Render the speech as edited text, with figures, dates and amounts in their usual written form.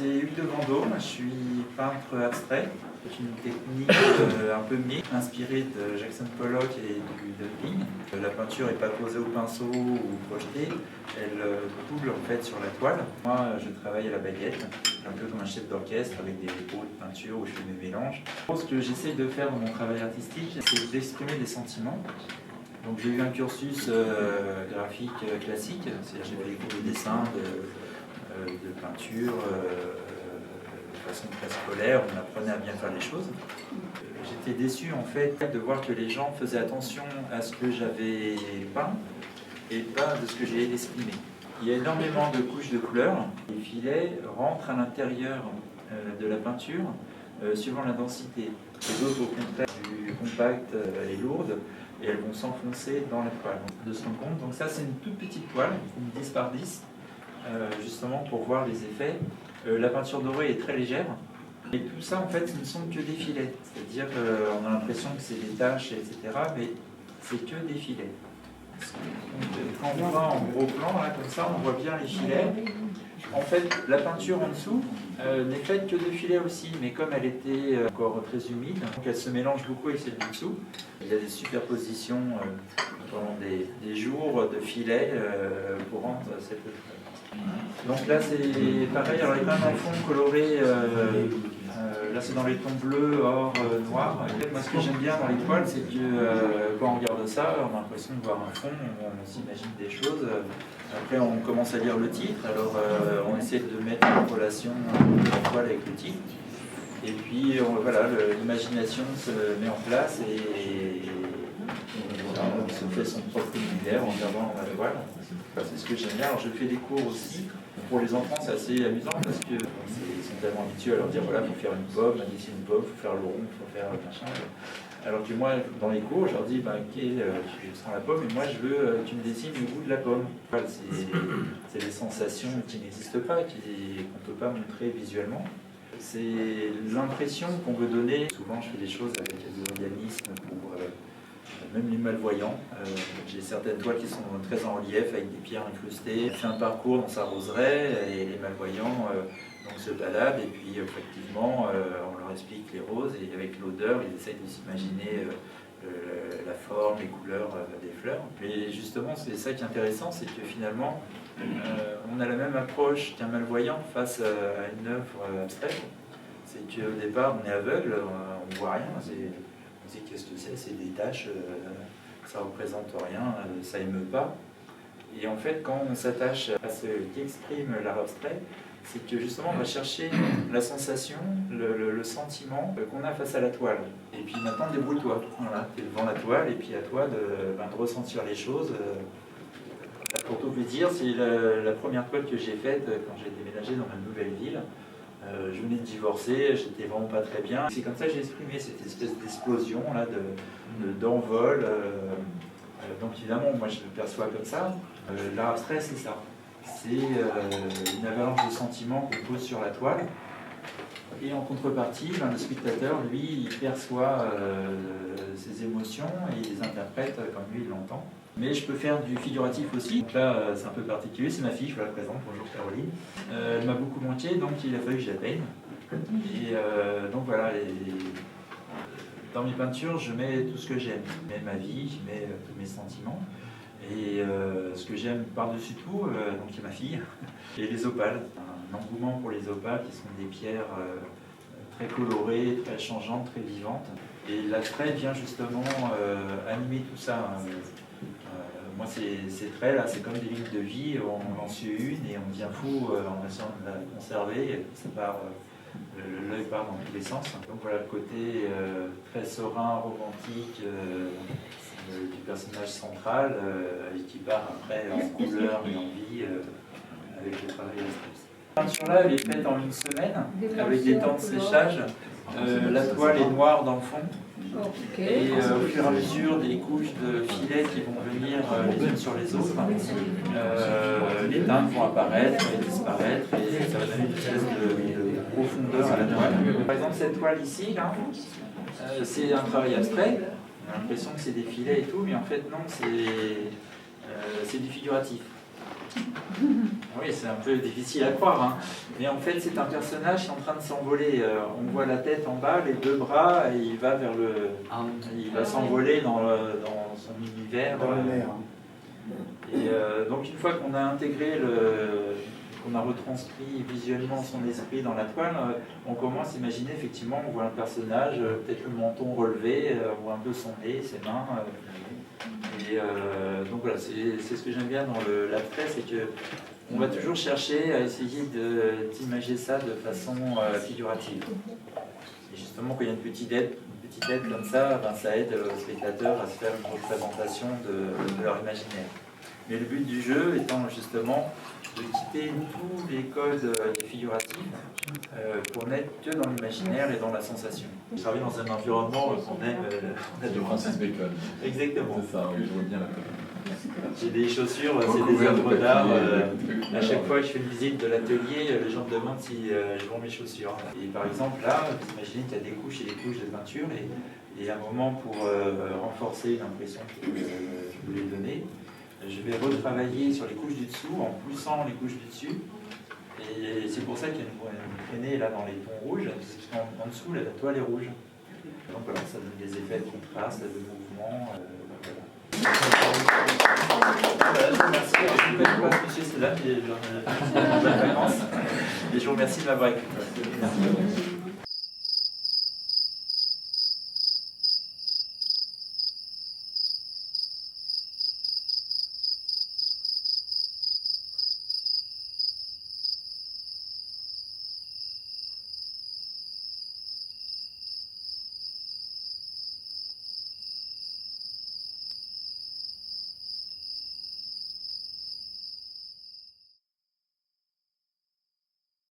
C'est Hugues de Vendôme, je suis peintre abstrait. C'est une technique un peu mixte, inspirée de Jackson Pollock et du dumping. La peinture n'est pas posée au pinceau ou projetée, elle coule en fait sur la toile. Moi, je travaille à la baguette, un peu comme un chef d'orchestre avec des pots de peinture où je fais mes mélanges. Ce que j'essaye de faire dans mon travail artistique, c'est d'exprimer des sentiments. Donc j'ai eu un cursus graphique classique, c'est-à-dire j'ai fait des cours de dessin, de peinture, de façon très scolaire, on apprenait à bien faire les choses. J'étais déçu en fait de voir que les gens faisaient attention à ce que j'avais peint et pas de ce que j'ai exprimé. Il y a énormément de couches de couleurs. Les filets rentrent à l'intérieur de la peinture suivant la densité. Les autres, au contraire, du compact et lourde, et elles vont s'enfoncer dans la toile. De ce compte, donc ça c'est une toute petite toile, une 10 par 10, justement pour voir les effets. La peinture dorée est très légère, et tout ça en fait ce ne sont que des filets, c'est-à-dire qu'on a l'impression que c'est des taches, etc., mais c'est que des filets. Quand on voit en gros plan, là, comme ça, on voit bien les filets. En fait, la peinture en dessous n'est faite que de filets aussi, mais comme elle était encore très humide, donc elle se mélange beaucoup avec celle du dessous. Il y a des superpositions pendant des jours de filets pour rendre cette toile. Donc là, c'est pareil, alors il y a quand même un fond coloré. Là, c'est dans les tons bleus, or, noir. Moi, ce que j'aime bien dans les toiles, c'est que quand on regarde ça, on a l'impression de voir un fond, on s'imagine des choses. Après, on commence à lire le titre, alors on essaie de mettre en relation la toile avec le titre. Et puis, voilà, l'imagination se met en place et on se fait son propre univers en regardant la toile. C'est ce que j'aime bien. Alors, je fais des cours aussi. Pour les enfants, c'est assez amusant parce qu'ils sont tellement habitués à leur dire voilà, il faut faire une pomme, dessiner une pomme, il faut faire le rond, il faut faire machin. Alors que moi, dans les cours, je leur dis ok, je prends la pomme et moi je veux que tu me dessines le goût de la pomme. Voilà, c'est des sensations qui n'existent pas, qu'on ne peut pas montrer visuellement. C'est l'impression qu'on veut donner. Souvent, je fais des choses avec des organismes pour. Même les malvoyants. J'ai certaines toiles qui sont très en relief avec des pierres incrustées. Je fais un parcours dans sa roseraie et les malvoyants donc se baladent et puis effectivement on leur explique les roses et avec l'odeur ils essayent de s'imaginer la forme, les couleurs des fleurs. Mais justement c'est ça qui est intéressant, c'est que finalement on a la même approche qu'un malvoyant face à une œuvre abstraite. C'est qu'au départ on est aveugle, on ne voit rien. On dit qu'est-ce que c'est des taches, ça ne représente rien, ça émeut pas. Et en fait, quand on s'attache à ce qui exprime l'art abstrait, c'est que justement on va chercher la sensation, le sentiment qu'on a face à la toile. Et puis maintenant, débrouille-toi. Voilà, tu es devant la toile et puis à toi de ressentir les choses. Pour tout vous dire, c'est la première toile que j'ai faite quand j'ai déménagé dans ma nouvelle ville. Je venais de divorcer, j'étais vraiment pas très bien. C'est comme ça que j'ai exprimé cette espèce d'explosion là, d'envol. Donc évidemment, moi je le perçois comme ça. L'art abstrait, c'est ça. C'est une avalanche de sentiments qu'on pose sur la toile. Et en contrepartie, le spectateur, lui, il perçoit ses émotions et il les interprète comme lui, il l'entend. Mais je peux faire du figuratif aussi. Donc là, c'est un peu particulier, c'est ma fille, je vous la présente. Bonjour Caroline. Elle m'a beaucoup manqué, donc il a fallu que je la peigne. Et donc voilà, dans mes peintures, je mets tout ce que j'aime. Je mets ma vie, je mets tous mes sentiments. Et ce que j'aime par-dessus tout, donc il y a ma fille, et les opales. Un engouement pour les opales qui sont des pierres très colorées, très changeantes, très vivantes. Et l'abstrait vient justement animer tout ça. Moi, ces traits là, c'est comme des lignes de vie, on en suit une et on devient fou en essayant de la conserver, et ça part, l'œil part dans tous les sens. Donc voilà le côté très serein, romantique du personnage central et qui part après en couleur et en vie avec le travail abstrait. Cette peinture-là, elle est faite en une semaine avec des temps de séchage. La toile est noire dans le fond. Et au fur et à mesure des couches de filets qui vont venir les unes sur les autres, les teintes vont apparaître et disparaître et ça va donner une espèce de profondeur à la toile. Par exemple cette toile ici, là, c'est un travail abstrait, on a l'impression que c'est des filets et tout, mais en fait non, c'est du figuratif. Oui, c'est un peu difficile à croire, hein. Mais en fait, c'est un personnage qui est en train de s'envoler. On voit la tête en bas, les deux bras, et il va vers il va s'envoler dans son univers. Dans la mer. Et donc, une fois qu'on a intégré qu'on a retranscrit visuellement son esprit dans la toile, on commence à imaginer, effectivement, on voit un personnage, peut-être le menton relevé, on voit un peu son nez, ses mains. Et donc voilà, c'est ce que j'aime bien dans l'abstrait, c'est qu'on va toujours chercher à essayer d'imager ça de façon figurative. Et justement, quand il y a une petite aide comme ça, ben, ça aide aux spectateurs à se faire une représentation de leur imaginaire. Mais le but du jeu étant justement de quitter tous les codes figuratifs pour n'être que dans l'imaginaire et dans la sensation. Je travaille dans un environnement qu'on aime. De Francis Bacon. Exactement. C'est ça, oui, je vois bien la tête. J'ai des chaussures, c'est des œuvres d'art. À chaque fois que je fais une visite de l'atelier, les gens me demandent si je vends mes chaussures. Et par exemple, là, vous imaginez qu'il y a des couches et des couches de peinture, et à un moment, pour renforcer l'impression que je voulais donner, je vais retravailler sur les couches du dessous en poussant les couches du dessus. Et c'est pour ça qu'il y a une traînée là dans les tons rouges, parce qu'en dessous, la toile est rouge. Donc voilà, ça donne des effets de contraste, de mouvement. Voilà, je vous remercie. Je ne connais pas M. Cédal, mais j'en ai bonnes vacances. Et je vous remercie de m'avoir écouté.